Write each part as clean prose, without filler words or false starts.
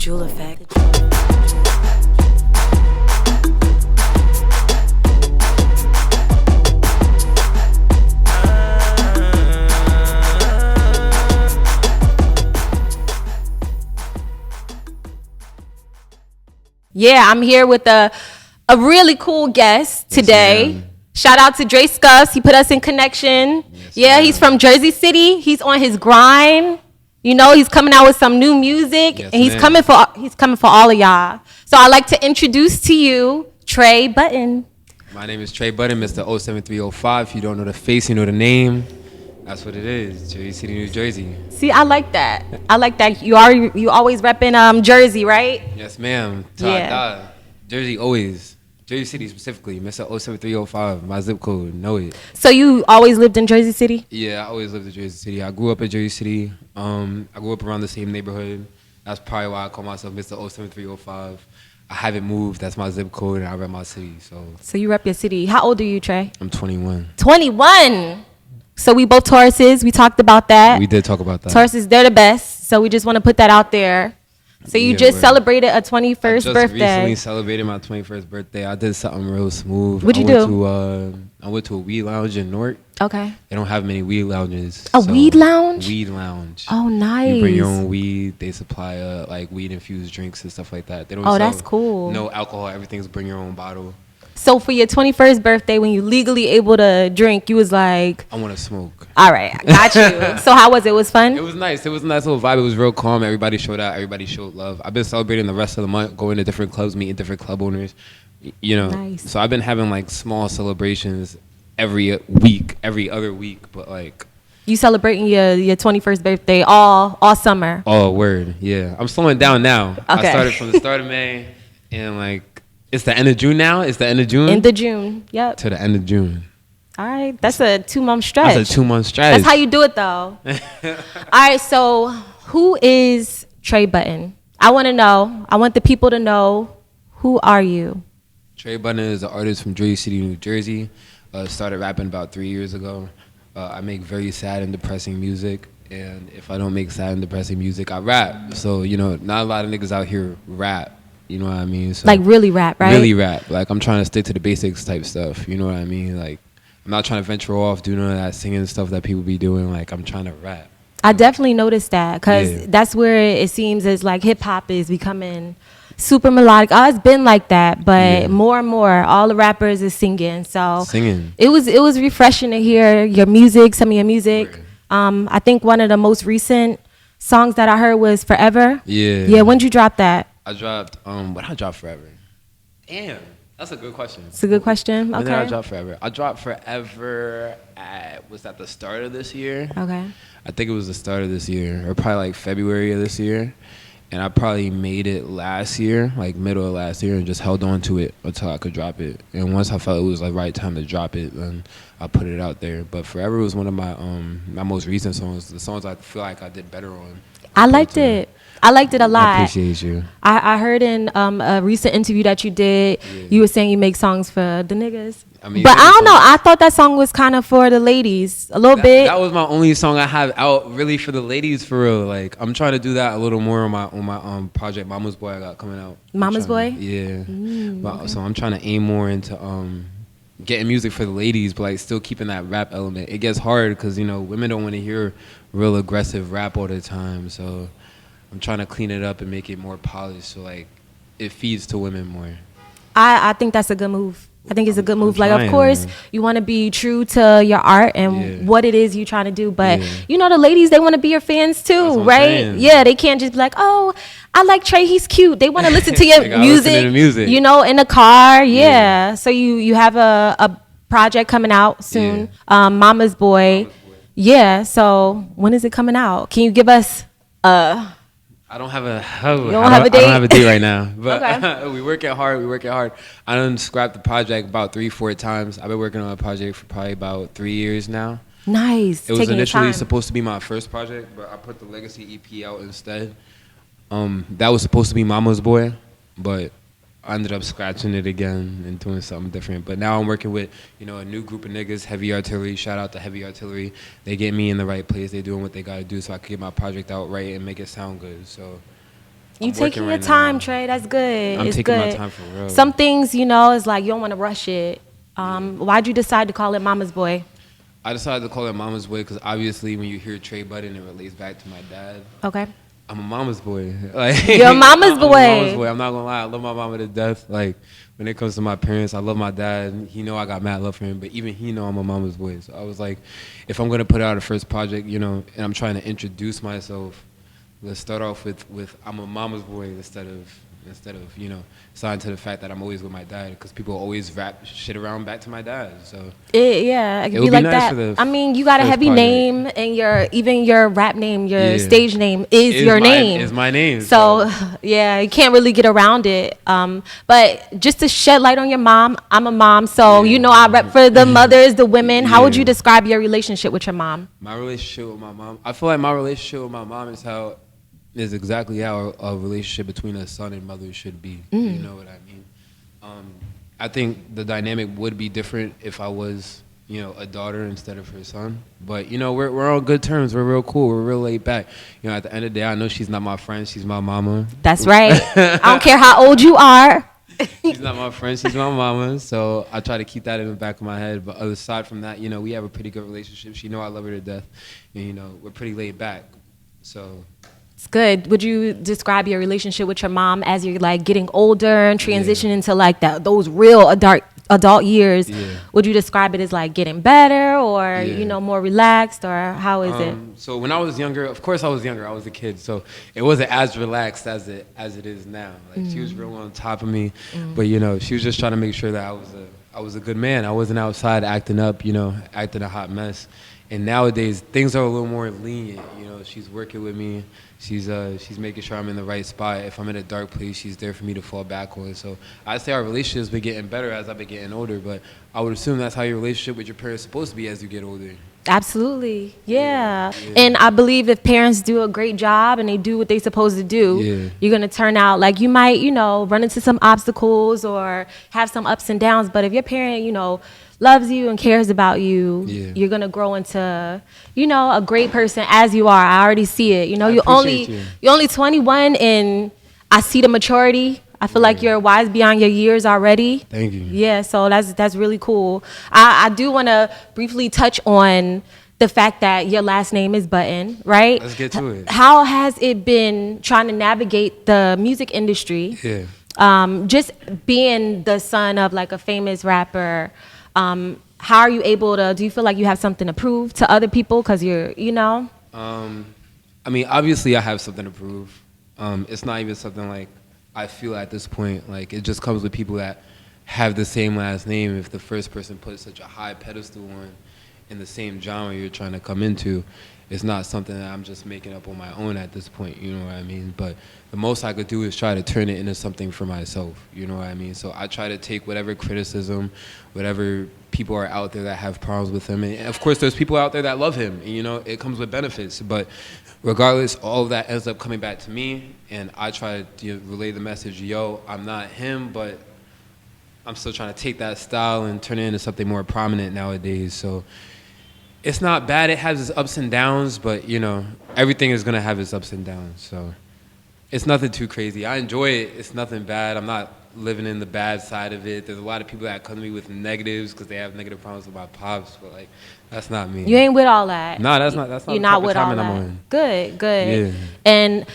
Jewel effect. Yeah, I'm here with a really cool guest today. Yes, shout out to Dre Scuffs. He put us in connection. Yes, yeah, he's from Jersey City. He's on his grind. You know, he's coming out with some new music, Yes, and he's ma'am. coming for all of y'all. So I'd like to introduce to you Trey Budden. My name is Trey Budden, Mr. 07305. If you don't know the face, you know the name. That's what it is, Jersey City, New Jersey. See, I like that. You always repping Jersey, right? Yes, ma'am. Yeah. Jersey always. Jersey City specifically, Mr. 07305. My zip code, know it. So you always lived in Jersey City? Yeah, I always lived in Jersey City. I grew up in Jersey City. I grew up around the same neighborhood. That's probably why I call myself Mr. 07305. I haven't moved. That's my zip code, and I rep my city. So you rep your city. How old are you, Trey? I'm 21. 21. So we both Tauruses. We talked about that. We did talk about that. Tauruses, they're the best. So we just want to put that out there. So you just word. celebrated a 21st I just birthday. recently celebrated my 21st birthday. I did something real smooth. What'd you do? I went to a weed lounge in Newark. Okay. They don't have many weed lounges. Weed lounge? Weed lounge. Oh, nice. You bring your own weed. They supply like weed infused drinks and stuff like that. They don't. Oh, sell that's cool. No alcohol. Everything's bring your own bottle. So for your 21st birthday, when you legally able to drink, you was like, I want to smoke. all right, I got you. So how was it? It was fun? It was nice. It was a nice little vibe. It was real calm. Everybody showed out. Everybody showed love. I've been celebrating the rest of the month, going to different clubs, meeting different club owners. You know. Nice. So I've been having like small celebrations every week, every other week, but like. You celebrating your 21st birthday all summer. Oh, word. Yeah. I'm slowing down now. Okay. I started from the start of May, and like it's the end of June now. It's the end of June. End of June. Yep. To the end of June. All right. That's a 2-month stretch. That's a 2-month stretch. That's how you do it, though. All right. So who is Trey Budden? I want to know. I want the people to know, who are you? Trey Budden is an artist from Jersey City, New Jersey. Started rapping about 3 years ago. I make very sad and depressing music. And if I don't make sad and depressing music, I rap. So, you know, not a lot of niggas out here rap. You know what I mean? So, Like really rap, right? Really rap. Like I'm trying to stick to the basics type stuff. You know what I mean? Like I'm not trying to venture off, do none of that singing stuff that people be doing. Like I'm trying to rap. I definitely noticed that because Yeah. that's where it seems as like hip hop is becoming super melodic. Oh, it's been like that, but Yeah. more and more, all the rappers is singing. So Singing. it was refreshing to hear your music, some of your music. Right. I think one of the most recent songs that I heard was Forever. Yeah. Yeah. When'd you drop that? I dropped what I dropped Forever. Damn, that's a good question. It's a good question. When did I Okay. drop Forever? I dropped Forever was that the start of this year? Okay. I think it was the start of this year, or probably like February of this year. And I probably made it last year, like middle of last year, and just held on to it until I could drop it. And once I felt it was like right time to drop it, then I put it out there. But Forever was one of my my most recent songs, the songs I feel like I did better on. I liked it. I liked it a lot. I appreciate you. I heard in a recent interview that you did, you were saying you make songs for the niggas. I mean, but I don't know. songs. I thought that song was kind of for the ladies a little bit. That was my only song I have out really for the ladies for real. Like I'm trying to do that a little more on my project Mama's Boy I got coming out. Mama's Boy? Yeah. So I'm trying to aim more into getting music for the ladies, but like still keeping that rap element. It gets hard because you know women don't want to hear real aggressive rap all the time. So I'm trying to clean it up and make it more polished so like it feeds to women more. I think that's a good move. I think it's a good move. Like, trying, of course, man. you want to be true to your art and Yeah. what it is you're trying to do. But, Yeah. you know, the ladies, they want to be your fans too, That's what I'm right? saying. Yeah, they can't just be like, oh, I like Trey, he's cute. They want to listen to your They gotta listen to the music. you know, in the car. Yeah. So you have a project coming out soon, Mama's Boy. Yeah. So when is it coming out? Can you give us I don't have a You don't have a date? I don't have a date right now, but Okay. we working hard. I done scrapped the project about 3-4 times. I've been working on a project for probably about 3 years now. Nice. It was Taking your initially time. supposed to be my first project, but I put the Legacy EP out instead. That was supposed to be Mama's Boy, but I ended up scratching it again and doing something different. But now I'm working with, you know, a new group of niggas, Heavy Artillery. Shout out to Heavy Artillery. They get me in the right place. They doing what they got to do so I can get my project out right and make it sound good. So You taking your time, Trey. That's good. I'm it's taking good. my time for real. Some things, you know, it's like you don't want to rush it. Why'd you decide to call it Mama's Boy? I decided to call it Mama's Boy because obviously when you hear Trey Budden, it relates back to my dad. Okay. I'm a mama's boy. Like, you're a mama's boy. I'm a mama's boy. I'm not gonna lie. I love my mama to death. Like when it comes to my parents, I love my dad. He know I got mad love for him, but even he know I'm a mama's boy. So I was like, if I'm gonna put out a first project, you know, and I'm trying to introduce myself, let's start off with I'm a mama's boy instead of you know sign to the fact that I'm always with my dad because people always wrap shit around back to my dad. So it would be be like nice that. I mean, you got a heavy project. name, and your rap name, your stage name is your name. Is my name. So yeah, you can't really get around it. But just to shed light on your mom, I'm a mom, so you know I rep for the mothers, the women. How would you describe your relationship with your mom? My relationship with my mom, I feel like my relationship with my mom is exactly how a relationship between a son and mother should be. You know what I mean? I think the dynamic would be different if I was, you know, a daughter instead of her son. But, you know, we're on good terms. We're real cool. We're real laid back. You know, at the end of the day, I know she's not my friend. She's my mama. That's right. I don't care how old you are. She's not my friend. She's my mama. So I try to keep that in the back of my head. But aside from that, you know, we have a pretty good relationship. She know I love her to death. And, you know, we're pretty laid back. So... It's good. Would you describe your relationship with your mom as you're like getting older and transitioning into like those real adult years? Yeah. Would you describe it as like getting better or you know more relaxed or how is it? So when I was younger, of course I was younger. I was a kid, so it wasn't as relaxed as it is now. Like she was real on top of me, but you know she was just trying to make sure that I was a good man. I wasn't outside acting up, you know, acting a hot mess. And nowadays things are a little more lenient. You know, she's working with me. She's making sure I'm in the right spot. If I'm in a dark place, she's there for me to fall back on. So I'd say our relationship's been getting better as I've been getting older, but I would assume that's how your relationship with your parents is supposed to be as you get older. Absolutely. Yeah. And I believe if parents do a great job and they do what they're supposed to do, you're going to turn out like you might, you know, run into some obstacles or have some ups and downs. But if your parent, you know, loves you and cares about you, you're going to grow into, you know, a great person as you are. I already see it. You know, you're only 21 and I see the maturity. I feel like you're wise beyond your years already. Thank you. Yeah, so that's really cool. I do want to briefly touch on the fact that your last name is Budden, right? Let's get to it. How has it been trying to navigate the music industry? Yeah. Just being the son of like a famous rapper, how are you able to, do you feel like you have something to prove to other people because you're, you know? I mean, obviously I have something to prove. It's not even something like I feel at this point. Like it just comes with people that have the same last name. If the first person puts such a high pedestal on in the same genre you're trying to come into, it's not something that I'm just making up on my own at this point, you know what I mean? But the most I could do is try to turn it into something for myself, you know what I mean? So I try to take whatever criticism, whatever people are out there that have problems with him, and of course there's people out there that love him, and you know, it comes with benefits, but regardless, all of that ends up coming back to me, and I try to relay the message, yo, I'm not him, but I'm still trying to take that style and turn it into something more prominent nowadays, so it's not bad. It has its ups and downs, but, you know, everything is going to have its ups and downs. So it's nothing too crazy. I enjoy it. It's nothing bad. I'm not living in the bad side of it. There's a lot of people that come to me with negatives because they have negative problems with my pops, but, like, that's not me. You ain't with all that. No, that's not You're not with all that. Good. Yeah. And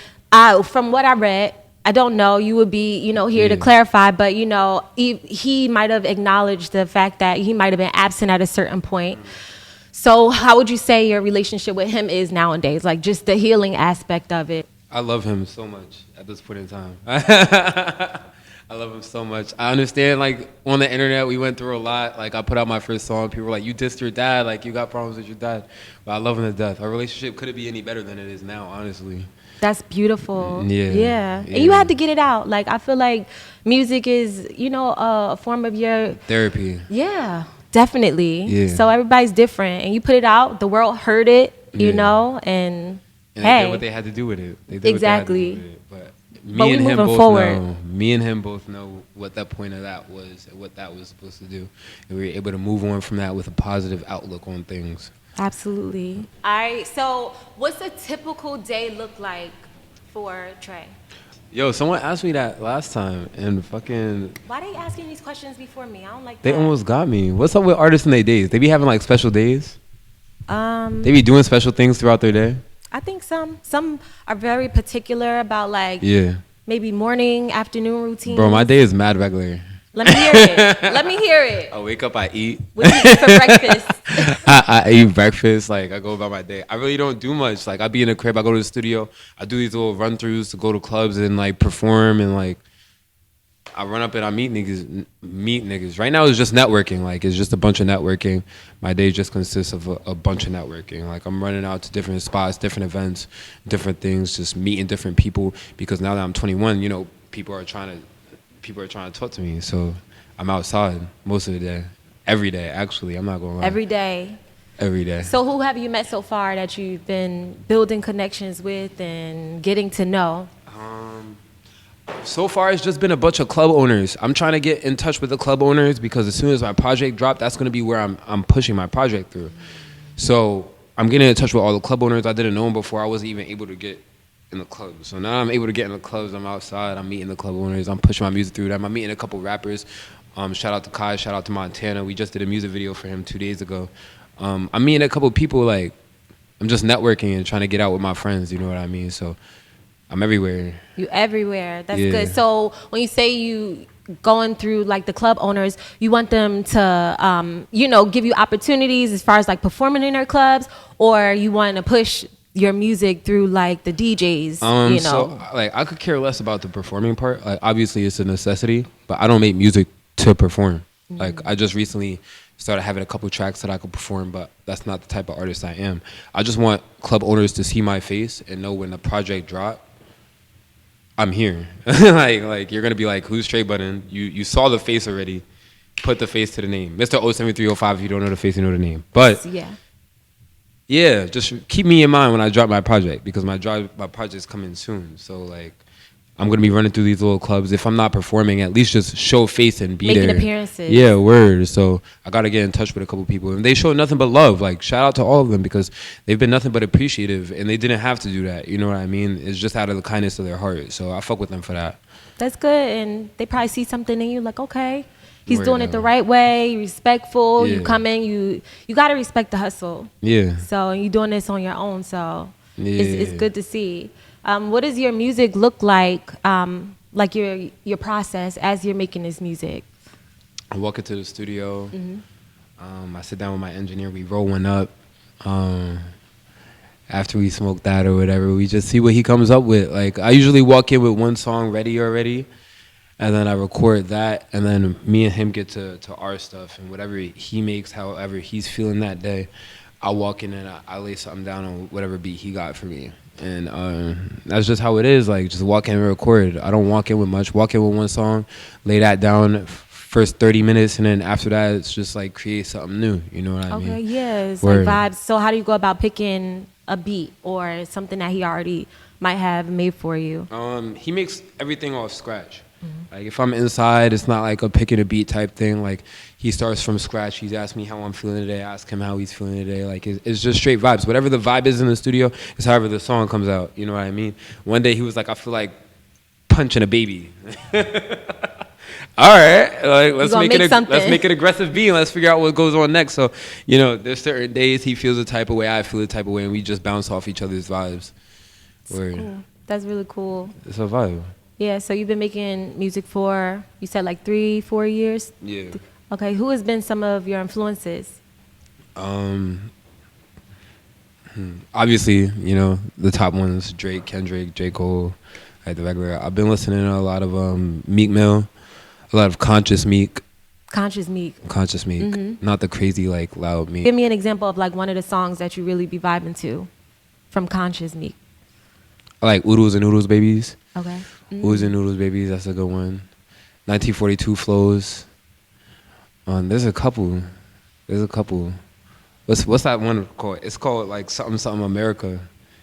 from what I read, I don't know, you would be, you know, here to clarify, but, you know, he might have acknowledged the fact that he might have been absent at a certain point. So how would you say your relationship with him is nowadays? Like just the healing aspect of it. I love him so much at this point in time. I love him so much. I understand, like, on the internet, we went through a lot. Like, I put out my first song. People were like, you dissed your dad. Like, you got problems with your dad. But I love him to death. Our relationship couldn't be any better than it is now, honestly. That's beautiful. Yeah. And you had to get it out. Like, I feel like music is, you know, a form of your... therapy. Yeah. Definitely. Yeah. So everybody's different, and you put it out. The world heard it, you know, and hey, they did what they had to do with it. They did exactly. What they had to do with it. But me and him both know. Me and him both know what that point of that was and what that was supposed to do, and we were able to move on from that with a positive outlook on things. Absolutely. All right. So, what's a typical day look like for Trey? Yo, someone asked me that last time, and fucking. Why they asking these questions before me? I don't like They that. almost got me. What's up with artists in their days? They be having like special days. They be I doing special things throughout their day. think some are very particular about like Yeah, maybe morning, afternoon routines. bro, my day is mad regular. Let me hear it. Let me hear it. I wake up, I eat. What do you eat for breakfast? I eat breakfast. Like I go about my day. I really don't do much. Like I be in the crib. I go to the studio. I do these little run throughs to go to clubs and like perform and like. I run up and I meet niggas. Right now it's just networking. Like it's just a bunch of networking. My day just consists of a bunch of networking. Like I'm running out to different spots, different events, different things, just meeting different people. Because now that I'm 21, you know, people are trying to talk to me. So I'm outside most of the day, every day. Actually, I'm not gonna lie. Every day. Every day. So who have you met so far that you've been building connections with and getting to know? So far, it's just been a bunch of club owners. I'm trying to get in touch with the club owners because as soon as my project drops, that's going to be where I'm pushing my project through. So I'm getting in touch with all the club owners. I didn't know them before. I wasn't even able to get in the clubs. So now I'm able to get in the clubs. I'm outside. I'm meeting the club owners. I'm pushing my music through them. I'm meeting a couple rappers. Shout out to Kai. Shout out to Montana. We just did a music video for him 2 days ago. I'm meeting a couple people. Like I'm just networking and trying to get out with my friends. You know what I mean? So I'm everywhere. You everywhere. That's good. So when you say you going through like the club owners, you want them to, give you opportunities as far as like performing in their clubs, or you want to push your music through like the DJs, So like I could care less about the performing part. Like obviously it's a necessity, but I don't make music to perform. Mm-hmm. Like I just recently started having a couple tracks that I could perform, but that's not the type of artist I am. I just want club owners to see my face and know when the project drops, I'm here. like you're gonna be like, who's Trey Budden? You saw the face already. Put the face to the name. Mr. 07305, if you don't know the face, you know the name. But yeah, just keep me in mind when I drop my project because my project's coming soon. So like I'm gonna be running through these little clubs. If I'm not performing, at least just show face and be making there. Appearances. Yeah, word. So I gotta get in touch with a couple people, and they show nothing but love. Like shout out to all of them because they've been nothing but appreciative, and they didn't have to do that. You know what I mean? It's just out of the kindness of their heart. So I fuck with them for that. That's good, and they probably see something in you like, okay, he's doing it the right way, respectful. Yeah. You come in, you gotta respect the hustle. Yeah. So and you doing this on your own, so it's good to see. What does your music look like your process as you're making this music? I walk into the studio. Mm-hmm. I sit down with my engineer. We roll one up. After we smoke that or whatever, we just see what he comes up with. Like I usually walk in with one song ready already, and then I record that, and then me and him get to our stuff and whatever he makes, however he's feeling that day. I walk in and I lay something down on whatever beat he got for me. And that's just how it is. Like just walk in and record. I don't walk in with much. Walk in with one song, lay that down first 30 minutes, and then after that it's just like create something new. You know what I mean? Okay, yes, like vibes. So how do you go about picking a beat or something that he already might have made for you? He makes everything off scratch. Mm-hmm. Like if I'm inside, it's not like a picking a beat type thing. Like he starts from scratch. He's asked me how I'm feeling today. I ask him how he's feeling today. Like it's just straight vibes. Whatever the vibe is in the studio is however the song comes out. You know what I mean? One day he was like, I feel like punching a baby. All right, like let's make it aggressive beat. Let's figure out what goes on next. So, there's certain days he feels a type of way, I feel a type of way, and we just bounce off each other's vibes. Cool. That's really cool. It's a vibe. Yeah. So you've been making music for, you said like 3-4 years. Yeah. Okay. Who has been some of your influences? Obviously, the top ones: Drake, Kendrick, J. Cole, like the regular. I've been listening to a lot of Meek Mill. A lot of Conscious Meek. Mm-hmm. Not the crazy, like, loud Meek. Give me an example of, like, one of the songs that you really be vibing to from Conscious Meek. I like Oodles and Noodles Babies. Okay. Mm-hmm. Oodles and Noodles Babies, that's a good one. 1942 Flows. There's a couple. What's that one called? It's called, like, something America.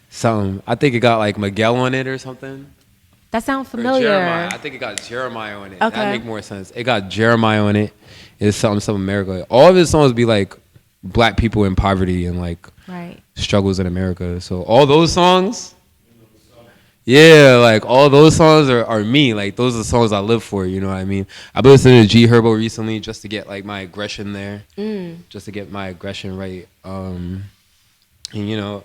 Something. I think it got, like, Miguel on it or something. That sounds familiar. Jeremiah. I think it got Jeremiah on it. Okay. That make more sense. It got Jeremiah on it. It's something America. All of his songs be like black people in poverty and like struggles in America. So all those songs, Yeah, like all those songs are me. Like those are the songs I live for. You know what I mean? I've been listening to G Herbo recently just to get like my aggression there, just to get my aggression right. And you know,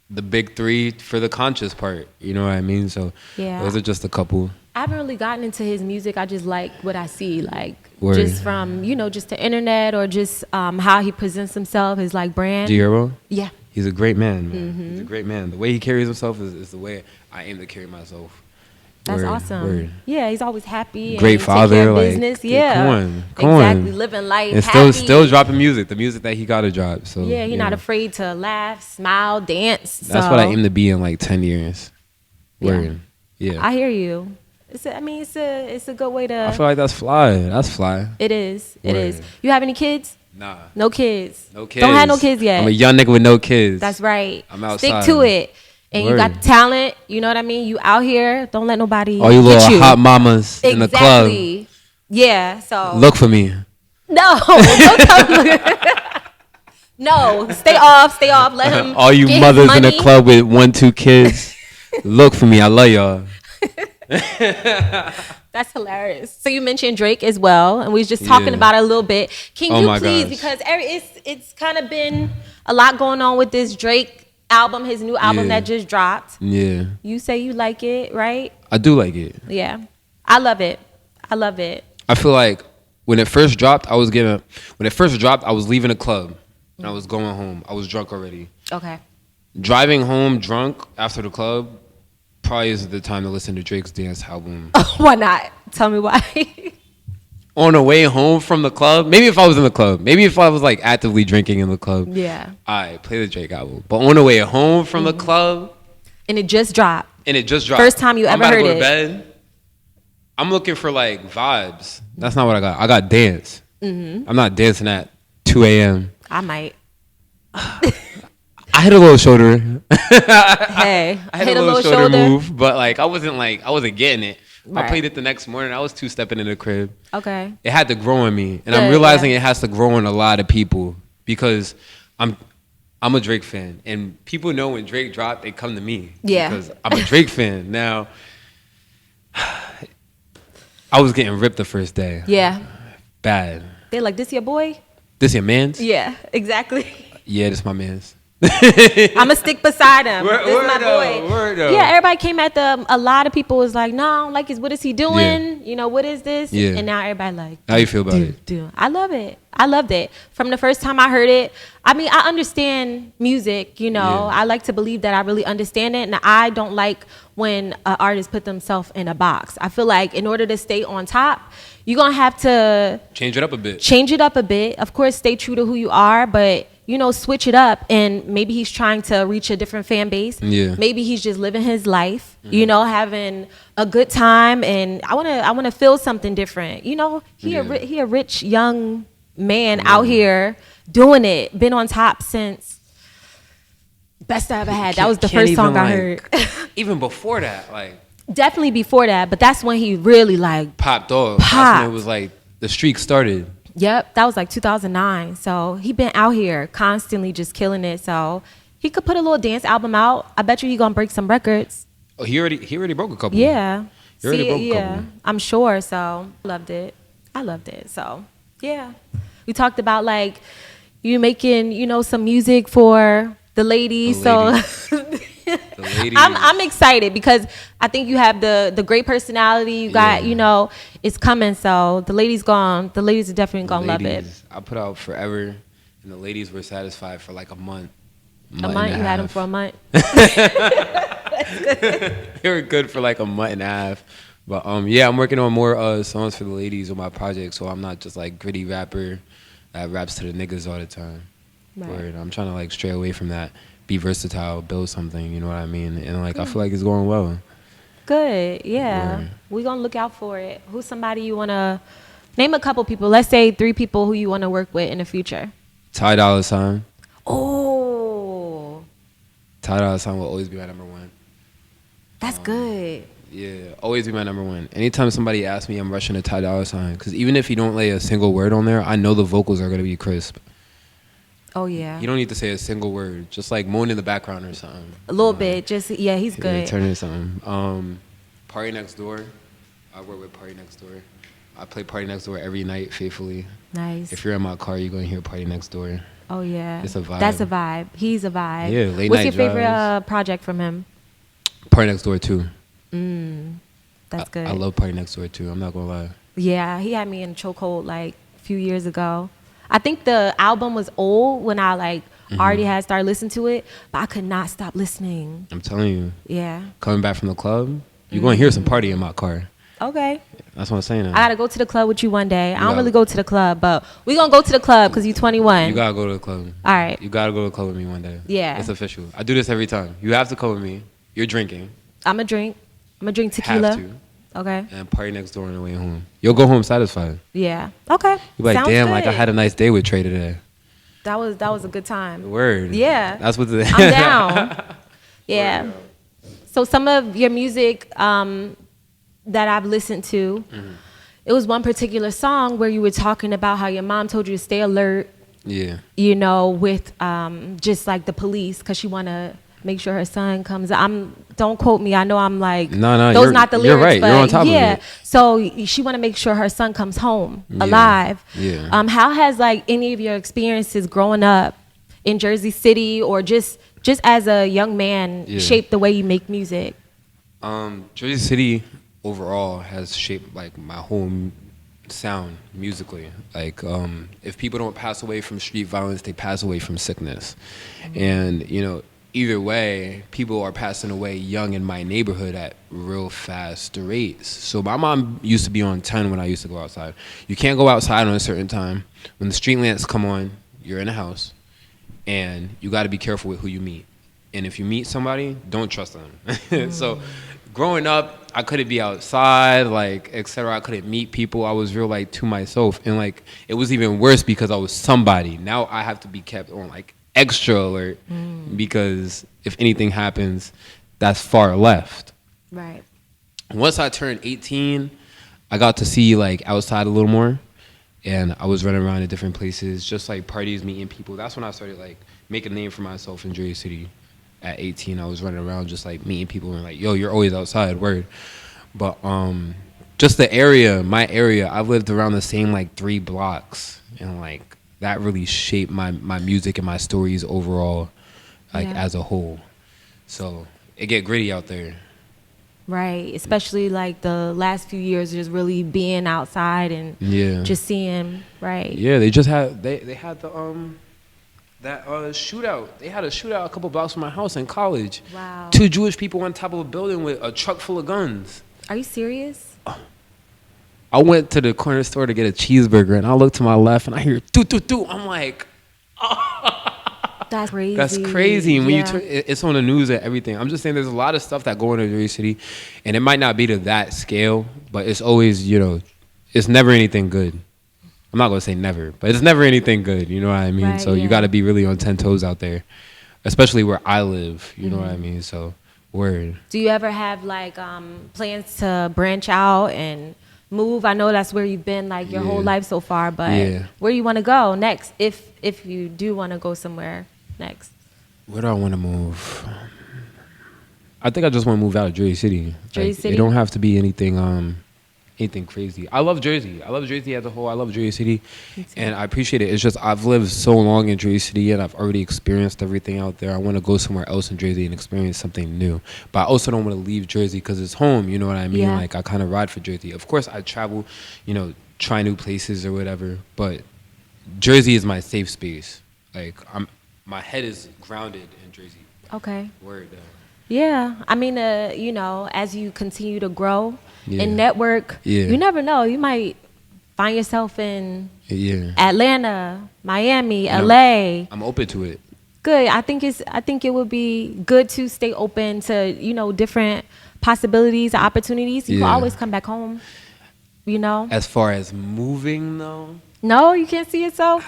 the big three for the conscious part. You know what I mean? So those are just a couple. I haven't really gotten into his music. I just like what I see, like Word. just from just the internet or just how he presents himself, his like brand. G Herbo? Yeah. He's a great man, man. He's a great man. The way he carries himself is the way I aim to carry myself. That's Word, awesome. word. Yeah, he's always happy. Great and father, take care of like business. yeah, come on, exactly. Living life, and happy. still dropping music, the music that he gotta drop. So yeah, he's not afraid to laugh, smile, dance. That's what I aim to be in like 10 years. Word. Yeah. I hear you. It's a good way to. I feel like that's fly. That's fly. It is. It is. You have any kids? Nah. No kids. No kids. Don't have no kids yet. I'm a young nigga with no kids. That's right. I'm outside. Stick to it. And Word. you got talent. You know what I mean? You out here. Don't let nobody. All you get little you. hot mamas in the club. Yeah. So look for me. No. Don't tell me. No. Stay off. Stay off. Let him. All you get mothers his in the money. club with 1-2 kids. Look for me. I love y'all. That's hilarious. So you mentioned Drake as well, and we was just talking about it a little bit. Can you please, because it's kind of been a lot going on with this Drake album, his new album that just dropped. Yeah. You say you like it, right? I do like it. Yeah. I love it. I love it. I feel like when it first dropped, I was leaving a club and I was going home. I was drunk already. Okay. Driving home drunk after the club probably isn't the time to listen to Drake's dance album. Why not? Tell me why. On the way home from the club, maybe if I was in the club, maybe if I was like actively drinking in the club, yeah, I play the Drake album. But on the way home from the club, and it just dropped. First time you ever heard it. I'm about to go to bed. I'm looking for like vibes. That's not what I got. I got dance. I'm not dancing at 2 a.m. I might. I hit a little shoulder. Hey, I hit a little shoulder move, but like I wasn't getting it. Right. I played it the next morning. I was 2-stepping in the crib. Okay. It had to grow in me, and I'm realizing it has to grow in a lot of people because I'm a Drake fan, and people know when Drake dropped, they come to me. Yeah. Because I'm a Drake fan. Now, I was getting ripped the first day. Yeah. Bad. They're like, "This your boy? This your man's?" Yeah, exactly. Yeah, this my man's. I'ma stick beside him. This is my boy. Yeah, everybody came at them. A lot of people was like, "No, like, what is he doing? Yeah. You know, what is this?" Yeah. And now everybody like, how you feel about it? I love it. I loved it. From the first time I heard it, I mean, I understand music. You know, I like to believe that I really understand it, and I don't like when an artist put themselves in a box. I feel like in order to stay on top, you're gonna have to change it up a bit. Of course, stay true to who you are, but you know, switch it up. And maybe he's trying to reach a different fan base. Yeah. Maybe he's just living his life, you know, having a good time. And I wanna feel something different. You know, he a rich young man out here doing it. Been on top since best I ever had. That was the first song I heard. Even before that, like. Definitely before that, but that's when he really like popped off. That's when it was like the streak started. Yep, that was like 2009. So he been out here constantly just killing it. So he could put a little dance album out. I bet you he gonna break some records. Oh, he already broke a couple. Yeah. He already broke a couple. I'm sure. So loved it. I loved it. So yeah, we talked about like you making, you know, some music for the ladies. So I'm excited because I think you have the great personality. You got, you know, it's coming. So the ladies are definitely gonna love it. I put out Forever, and the ladies were satisfied for like a month. A month? You had them for a month? That's good. They were good for like a month and a half. But yeah, I'm working on more songs for the ladies on my project, so I'm not just like gritty rapper that raps to the niggas all the time. Right. I'm trying to like stray away from that. Be versatile, build something, you know what I mean? And like I feel like it's going well. Good, yeah. We're gonna look out for it. Who's somebody you wanna name a couple people? Let's say 3 people who you wanna work with in the future. Ty Dolla $ign. Oh. Ty Dolla $ign will always be my number one. That's good. Yeah, always be my number one. Anytime somebody asks me, I'm rushing to Ty Dolla $ign because even if you don't lay a single word on there, I know the vocals are gonna be crisp. Oh, yeah. You don't need to say a single word. Just like moan in the background or something. A little bit. Just, yeah, he's good. Yeah, turn into something. Party Next Door. I work with Party Next Door. I play Party Next Door every night faithfully. Nice. If you're in my car, you're going to hear Party Next Door. Oh, yeah. It's a vibe. That's a vibe. He's a vibe. Yeah, late What's night your favorite drives. project from him? Party Next Door too. That's good. I love Party Next Door too. I'm not going to lie. Yeah, he had me in a chokehold like a few years ago. I think the album was old when I like already had started listening to it, but I could not stop listening. I'm telling you. Yeah. Coming back from the club, you're going to hear some party in my car. Okay. That's what I'm saying. I gotta go to the club with you one day. I don't gotta- really go to the club, but we gonna go to the club because you 21. You got to go to the club. All right. You got to go to the club with me one day. Yeah. It's official. I do this every time. You have to come with me. You're drinking. I'm gonna drink tequila. Have to. Okay. And Party Next Door on the way home. You'll go home satisfied. Yeah. Okay. You're like, Sounds damn, good. like I had a nice day with Trey today. That was a good time. Word. Yeah. That's what the I'm down. Yeah. Word, So some of your music that I've listened to, it was one particular song where you were talking about how your mom told you to stay alert, Yeah. you know, with just like the police because she want to make sure her son comes. Don't quote me. I know I'm like, No, those you're- not the you're lyrics. right. But You're on top of yeah. it. So she want to make sure her son comes home Yeah. alive. Yeah. How has like any of your experiences growing up in Jersey City or just as a young man Yeah. shaped the way you make music? Jersey City overall has shaped like my whole sound musically. Like if people don't pass away from street violence, they pass away from sickness. And you know, either way, people are passing away young in my neighborhood at real fast rates. So my mom used to be on 10 when I used to go outside. You can't go outside on a certain time. When the street lamps come on, you're in the house, and you got to be careful with who you meet. And if you meet somebody, don't trust them. So growing up, I couldn't be outside, like, etc. I couldn't meet people. I was real, like, to myself. And, like, it was even worse because I was somebody. Now I have to be kept on, like, extra alert because if anything happens, that's far left. Right. Once I turned 18, I got to see, like, outside a little more. And I was running around in different places, just, like, parties, meeting people. That's when I started, like, making a name for myself in Jersey City. At 18, I was running around just like meeting people and like, yo, you're always outside, word. But just the area, my area, I've lived around the same like 3 blocks, and like that really shaped my music and my stories overall, like as a whole. So it get gritty out there. Right, especially like the last few years, just really being outside and just seeing. Right. Yeah, they just had they had the that shootout. They had a shootout a couple blocks from my house in college. Wow. 2 Jewish people on top of a building with a truck full of guns. Are you serious? I went to the corner store to get a cheeseburger, and I look to my left, and I hear doo doo doo. I'm like, That's crazy. that's crazy. And when you turn, it's on the news and everything. I'm just saying, there's a lot of stuff that go on in Jersey City, and it might not be to that scale, but it's always, you know, it's never anything good. I'm not gonna say never, but it's never anything good. You know what I mean? Right, so you got to be really on 10 toes out there, especially where I live. You know what I mean? So, word. Do you ever have like plans to branch out and move? I know that's where you've been like your whole life so far, but where do you want to go next? If you do want to go somewhere next, Where do I want to move? I think I just want to move out of Jersey City. Jersey Like, City? It don't have to be anything crazy. I love Jersey. I love Jersey as a whole. I love Jersey City, and I appreciate it. It's just I've lived so long in Jersey City, and I've already experienced everything out there. I want to go somewhere else in Jersey and experience something new. But I also don't want to leave Jersey because it's home. You know what I mean? Yeah. Like I kind of ride for Jersey. Of course, I travel, you know, try new places or whatever. But Jersey is my safe space. Like my head is grounded in Jersey. okay. Word. Yeah, I mean, you know, as you continue to grow and network, Yeah. you never know. You might find yourself in Atlanta, Miami, And LA. I'm open to it. Good. I think it would be good to stay open to, you know, different possibilities, opportunities. You can always come back home. You know. As far as moving though, No, you can't see yourself.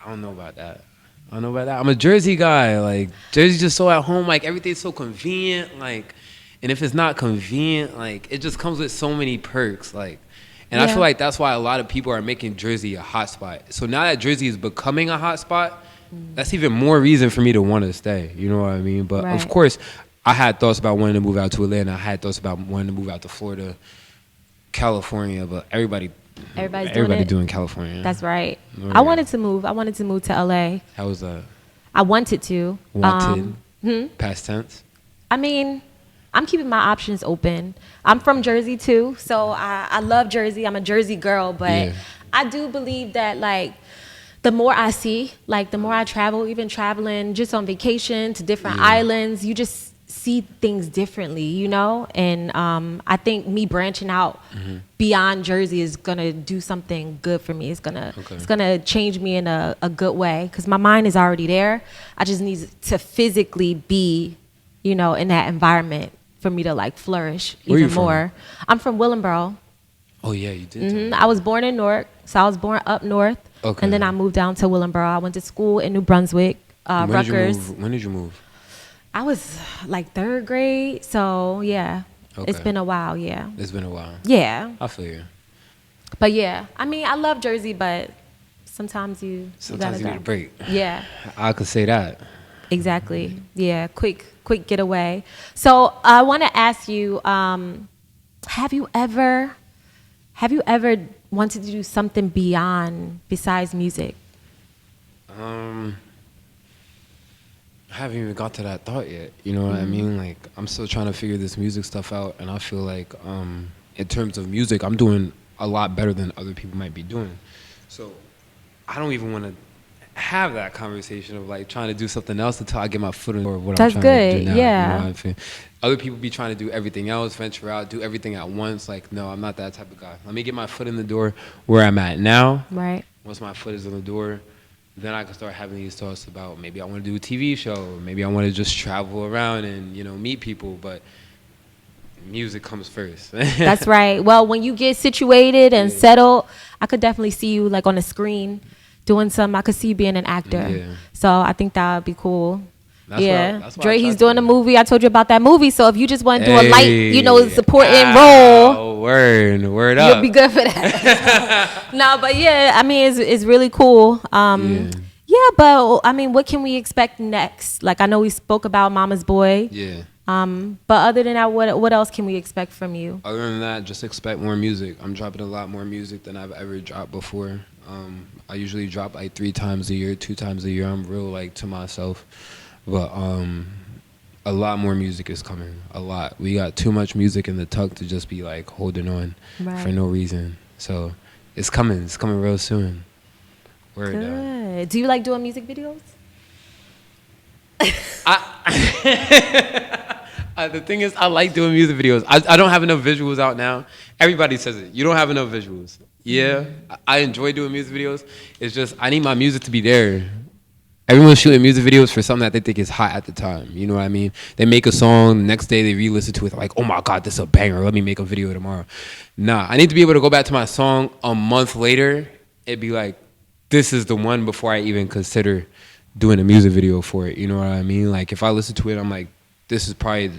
I don't know about that. I'm a Jersey guy. Like Jersey's just so at home. Like everything's so convenient. Like, and if it's not convenient, like it just comes with so many perks. Like, and I feel like that's why a lot of people are making Jersey a hot spot. So now that Jersey is becoming a hot spot, that's even more reason for me to want to stay. You know what I mean? But of course, I had thoughts about wanting to move out to Atlanta. I had thoughts about wanting to move out to Florida, California. But everybody doing California. That's right. I wanted to move. I wanted to move to LA. How was that? I wanted to. Past tense. I mean, I'm keeping my options open. I'm from Jersey too, so I love Jersey. I'm a Jersey girl, but I do believe that like the more I see, like the more I travel, even traveling just on vacation to different islands, you just see things differently, you know? And I think me branching out beyond Jersey is gonna do something good for me. It's gonna change me in a good way, because my mind is already there. I just need to physically be, you know, in that environment for me to like flourish even more. I'm from Willingboro. Oh yeah, you did. I was born in Newark, so I was born up north, and then I moved down to Willingboro. I went to school in New Brunswick, Rutgers. When did you move? I was like 3rd grade, so yeah. It's been a while, yeah. It's been a while. Yeah. I feel you. But yeah, I mean, I love Jersey, but sometimes you need a break. Yeah. I could say that. Exactly. Yeah, quick getaway. So I want to ask you, have you ever wanted to do something besides music? I haven't even got to that thought yet. You know what I mean? Like, I'm still trying to figure this music stuff out, and I feel like in terms of music, I'm doing a lot better than other people might be doing. So I don't even want to have that conversation of like trying to do something else until I get my foot in or what I'm trying to do now. Yeah. You know what I feel? Other people be trying to do everything else, venture out, do everything at once. Like, no, I'm not that type of guy. Let me get my foot in the door where I'm at now. Right. Once my foot is in the door, then I can start having these thoughts about maybe I want to do a TV show, maybe I want to just travel around and, you know, meet people, but music comes first. That's right. Well, when you get situated and settled, I could definitely see you like on a screen doing something. I could see you being an actor. Yeah. So I think that would be cool. That's why Dre, he's doing a movie. I told you about that movie. So if you just want to do a light, you know, supporting role, word up, you'll be good for that. No, but yeah, I mean, it's really cool. Yeah, but I mean, what can we expect next? Like, I know we spoke about Mama's Boy. Yeah. But other than that, what else can we expect from you? Other than that, just expect more music. I'm dropping a lot more music than I've ever dropped before. I usually drop like 3 times a year, 2 times a year. I'm real like to myself. But a lot more music is coming. A lot. We got too much music in the tuck to just be like holding on for no reason. So it's coming. It's coming real soon. Word. Good. Do you like doing music videos? The thing is, I like doing music videos. I don't have enough visuals out now. Everybody says it. You don't have enough visuals. Yeah, I enjoy doing music videos. It's just I need my music to be there. Everyone's shooting music videos for something that they think is hot at the time. You know what I mean? They make a song, the next day they re-listen to it, like, oh my God, this is a banger. Let me make a video tomorrow. Nah, I need to be able to go back to my song a month later. It'd be like, this is the one before I even consider doing a music video for it. You know what I mean? Like, if I listen to it, I'm like, this is probably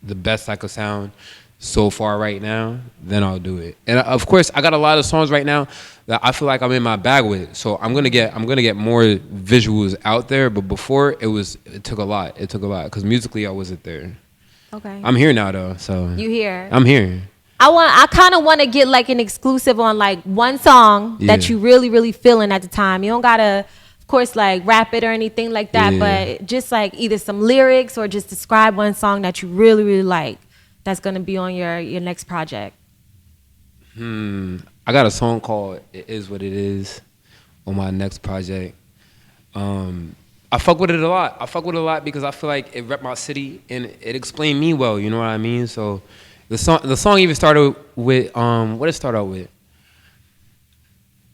the best I could sound so far right now, then I'll do it. And of course, I got a lot of songs right now that I feel like I'm in my bag with. So I'm gonna get more visuals out there. But before it took a lot. It took a lot because musically I wasn't there. Okay. I'm here now though. So you here? I'm here. I kind of want to get like an exclusive on like one song that you really, really feeling at the time. You don't gotta, of course, like rap it or anything like that, but just like either some lyrics or just describe one song that you really, really like that's gonna be on your next project. I got a song called "It Is What It Is" on my next project. I fuck with it a lot. I fuck with it a lot because I feel like it rep my city and it explained me well. You know what I mean? So the song even started with what it started out with.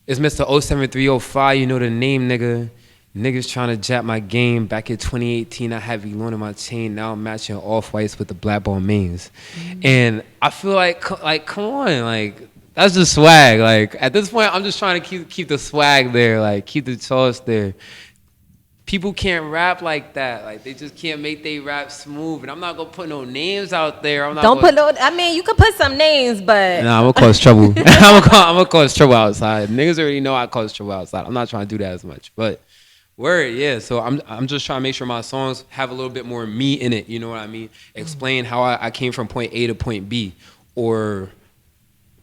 It's Mr. 07305. You know the name, nigga. Niggas trying to jap my game. Back in 2018, I had V-Lone in my chain. Now I'm matching off-whites with the black ball mains. And I feel like come on, like, that's just swag. Like, at this point, I'm just trying to keep the swag there, like, keep the sauce there. People can't rap like that. Like, they just can't make they rap smooth. And I'm not going to put no names out there. I mean, you could put some names, but... Nah, I'm going to cause trouble. I'm going to cause trouble outside. Niggas already know I cause trouble outside. I'm not trying to do that as much. But Word, yeah. So I'm just trying to make sure my songs have a little bit more me in it. You know what I mean? Explain how I came from point A to point B, or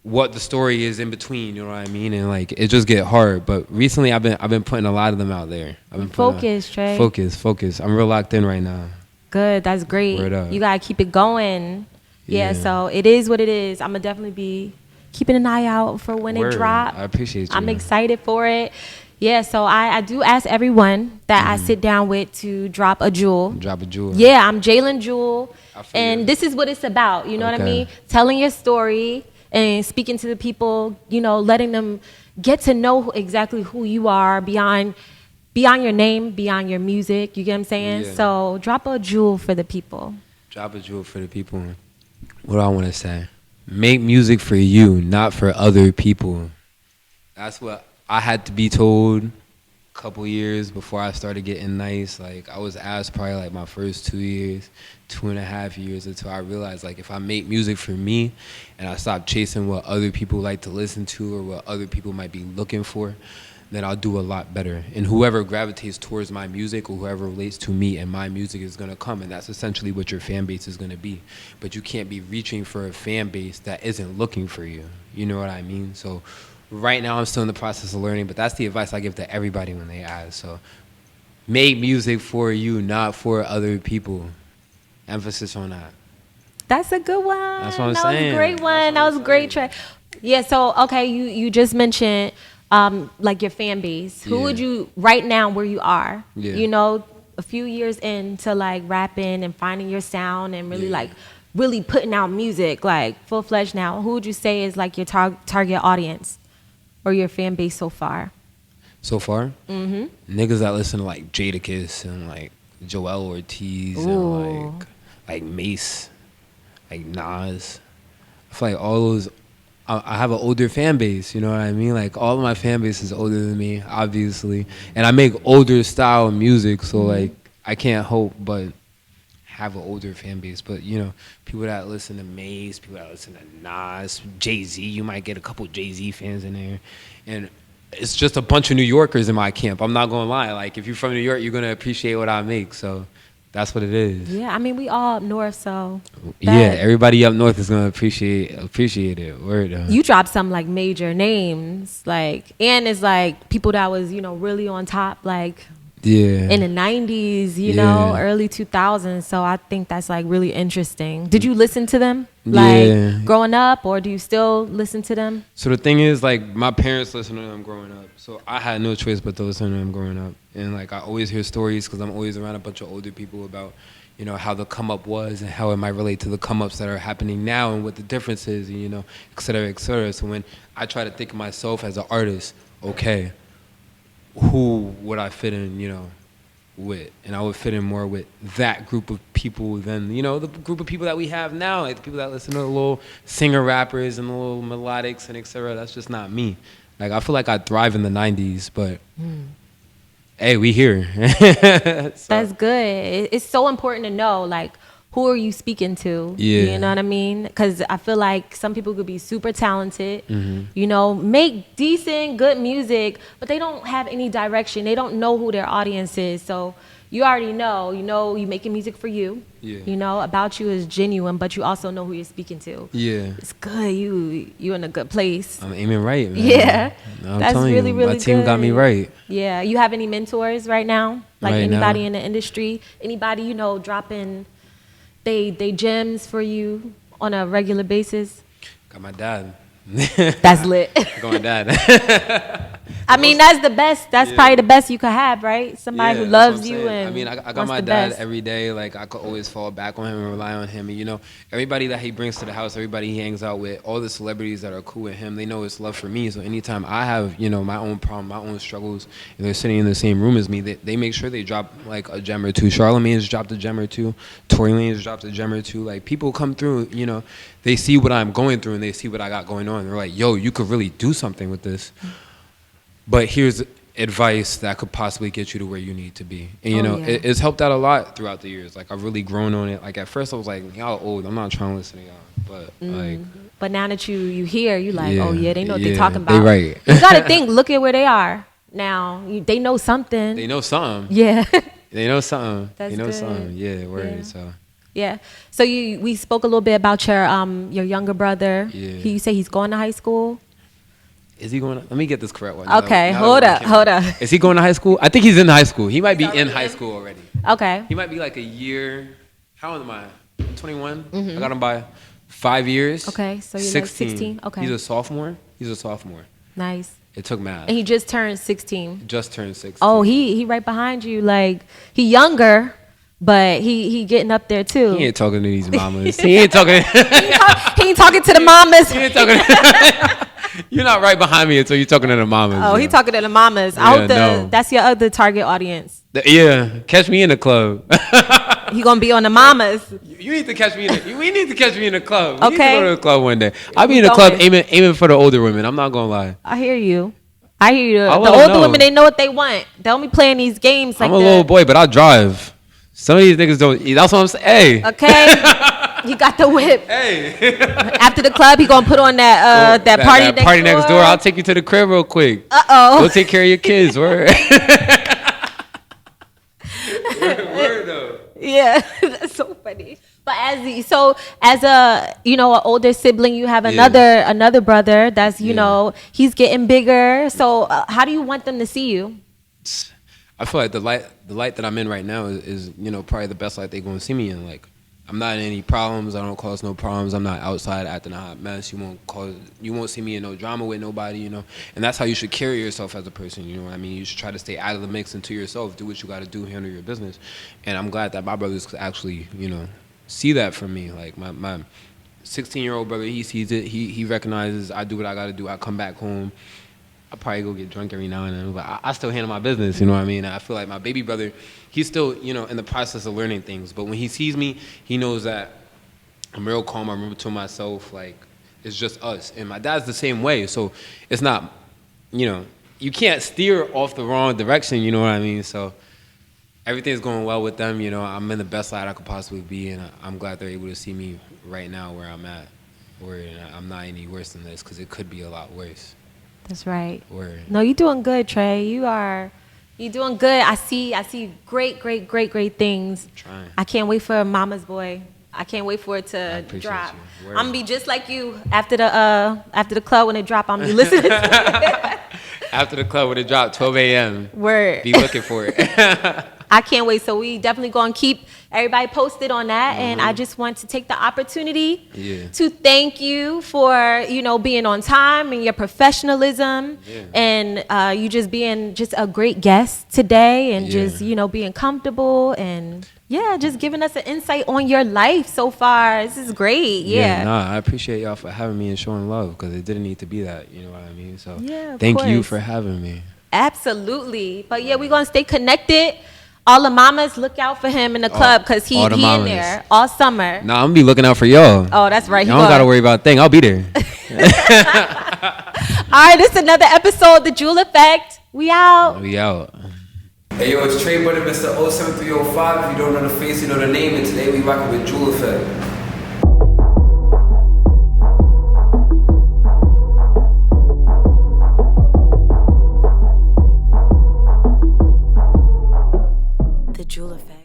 what the story is in between. You know what I mean? And like it just get hard. But recently I've been putting a lot of them out there. I've been Focus, Trey. Focus. I'm real locked in right now. Good. That's great. Word up. You gotta keep it going. Yeah. So it is what it is. I'm gonna definitely be keeping an eye out for when Word. it drop. I appreciate you. I'm excited for it. Yeah, so I do ask everyone that I sit down with to drop a jewel. Drop a jewel. Yeah, I'm Jalen Jewel. And this is what it's about. You know what I mean? Telling your story and speaking to the people, you know, letting them get to know exactly who you are beyond your name, beyond your music. You get what I'm saying? Yeah. So drop a jewel for the people. Drop a jewel for the people. What do I want to say? Make music for you, not for other people. That's what I had to be told a couple years before I started getting nice. Like I was asked probably like my first 2 years, 2.5 years, until I realized like if I make music for me and I stop chasing what other people like to listen to or what other people might be looking for, then I'll do a lot better. And whoever gravitates towards my music or whoever relates to me and my music is gonna come, and that's essentially what your fan base is gonna be. But you can't be reaching for a fan base that isn't looking for you. You know what I mean? So right now I'm still in the process of learning, but that's the advice I give to everybody when they ask. So make music for you, not for other people. Emphasis on that. That's a good one. That's what I'm saying. saying. That was a great one. That was a great track. Yeah, so okay, you just mentioned like your fan base. Who would you right now where you are? Yeah. You know, a few years into like rapping and finding your sound and really like really putting out music like full-fledged now. Who would you say is like your target audience or your fan base so far? So far? Mm-hmm. Niggas that listen to like Jadakiss and like Joel Ortiz and like Mace, like Nas. I feel like all those, I have an older fan base, you know what I mean? Like all of my fan base is older than me, obviously. And I make older style music, so like I can't hope but have an older fan base. But you know, people that listen to Mace, people that listen to Nas, Jay-Z, you might get a couple Jay-Z fans in there. And it's just a bunch of New Yorkers in my camp. I'm not gonna lie. Like if you're from New York, you're gonna appreciate what I make. So that's what it is. Yeah, I mean we all up north, so yeah, everybody up north is gonna appreciate it. Word. You dropped some like major names, like, and it's like people that was, you know, really on top, like in the 90s, you know, early 2000s. So I think that's like really interesting. Did you listen to them like growing up, or do you still listen to them? So the thing is, like, my parents listened to them growing up, so I had no choice but to listen to them growing up. And like I always hear stories because I'm always around a bunch of older people about, you know, how the come up was and how it might relate to the come ups that are happening now and what the difference is, you know, et cetera, et cetera. So when I try to think of myself as an artist, okay, who would I fit in, you know, with? And I would fit in more with that group of people than, you know, the group of people that we have now, like the people that listen to the little singer rappers and the little melodics and et cetera. That's just not me. Like I feel like I thrive in the 90s, but hey, we here. That's good. It's so important to know, like, who are you speaking to? You know what I mean? Because I feel like some people could be super talented, you know, make decent, good music, but they don't have any direction. They don't know who their audience is. So you already know, you making music for you. You know, about you is genuine, but you also know who you're speaking to. It's good. You in a good place. I'm aiming right, man. Yeah. I'm that's telling really, you, really my team good. got me right. Yeah. You have any mentors right now? Like right anybody now? In the industry? Anybody, you know, dropping they gems for you on a regular basis? Got my dad. That's lit. Got my dad. I mean, that's the best. That's probably the best you could have, right? Somebody who loves you. And I mean, I got my dad every day. Like, I could always fall back on him and rely on him. And, you know, everybody that he brings to the house, everybody he hangs out with, all the celebrities that are cool with him, they know it's love for me. So anytime I have, you know, my own problem, my own struggles, and they're sitting in the same room as me, they make sure they drop, like, a gem or two. Charlamagne's dropped a gem or two. Tory Lanez dropped a gem or two. Like, people come through, you know, they see what I'm going through and they see what I got going on. They're like, yo, you could really do something with this. But here's advice that could possibly get you to where you need to be. And, you know, it's helped out a lot throughout the years. Like, I've really grown on it. Like, at first I was like, y'all old. I'm not trying to listen to y'all. But, like... But now that you hear, you like, oh, yeah, they know what they're talking about. They right. You got to think, look at where they are. now. They know something. They know something. Yeah. They know something. That's they know good. something. Yeah, word. Yeah. So. Yeah. So we spoke a little bit about your younger brother. Yeah. You say he's going to high school? Is he going to, let me get this correct one. Okay, hold up. Is he going to high school? I think he's in high school. He might be in high school already. Okay. He might be like a year. How old am I? 21. I got him by 5 years. Okay, so you're like 16. Okay. He's a sophomore. Nice. It took math. And he just turned 16. Just turned 16. Oh, he right behind you. Like, he younger, but he getting up there too. He ain't talking to these mamas. He ain't talking. He ain't talking to the mamas. He ain't talking. You're not right behind me until you're talking to the mamas. Oh, he talking to the mamas. I hope that's your other target audience. Yeah, catch me in the club. He gonna be on the mamas. You need to catch me we need to catch me in the club. Okay. We need to go to the club one day. I'll be in the club aiming for the older women. I'm not gonna lie. I hear you. The let older know. women, they know what they want. They don't be playing these games like that. I'm a little boy, but I drive. Some of these niggas don't. That's what I'm saying. Hey. Okay. He got the whip. Hey. After the club, he gonna put on that party next door. I'll take you to the crib real quick. Uh-oh. Go take care of your kids. Word. Word though. Yeah, that's so funny. But as a an older sibling, you have another brother that's he's getting bigger. So how do you want them to see you? I feel like the light that I'm in right now is probably the best light they're gonna see me in. Like, I'm not in any problems. I don't cause no problems. I'm not outside acting a hot mess. You won't see me in no drama with nobody. And that's how you should carry yourself as a person. You know what I mean? You should try to stay out of the mix and to yourself. Do what you got to do. Handle your business. And I'm glad that my brothers actually see that from me. Like my 16-year-old brother, he sees it. He recognizes I do what I got to do. I come back home. I probably go get drunk every now and then, but I still handle my business, you know what I mean? I feel like my baby brother, he's still, in the process of learning things. But when he sees me, he knows that I'm real calm. I remember to myself, like, it's just us. And my dad's the same way. So it's not, you can't steer off the wrong direction, you know what I mean? So everything's going well with them. I'm in the best light I could possibly be, and I'm glad they're able to see me right now where I'm at. Where I'm not any worse than this, because it could be a lot worse. That's right. Word. No, you're doing good, Trey. You're doing good. I see great things. I'm trying. I can't wait for Mama's Boy. I can't wait for it to drop. I'm gonna be just like you after the club when it drop. I'm gonna be listening to it. After the club when it drop, 12 a.m. Word. Be looking for it. I can't wait. So we definitely gonna keep everybody posted on that. Mm-hmm. And I just want to take the opportunity to thank you for being on time and your professionalism and you just being just a great guest today and just being comfortable and just giving us an insight on your life so far. This is great. I appreciate y'all for having me and showing love, because it didn't need to be that. You know what I mean? So thank you for having me. Absolutely. But we're gonna stay connected. All the mamas, look out for him in the club, because he in there all summer. Nah, I'm gonna be looking out for y'all. Oh, that's right. Y'all don't gotta worry about a thing. I'll be there. All right, this is another episode of The Jewel Effect. We out. Hey yo, it's Trey Budden, Mr. 07305. If you don't know the face, you know the name, and today we rocking with Jewel Effect. The Jewel Effect.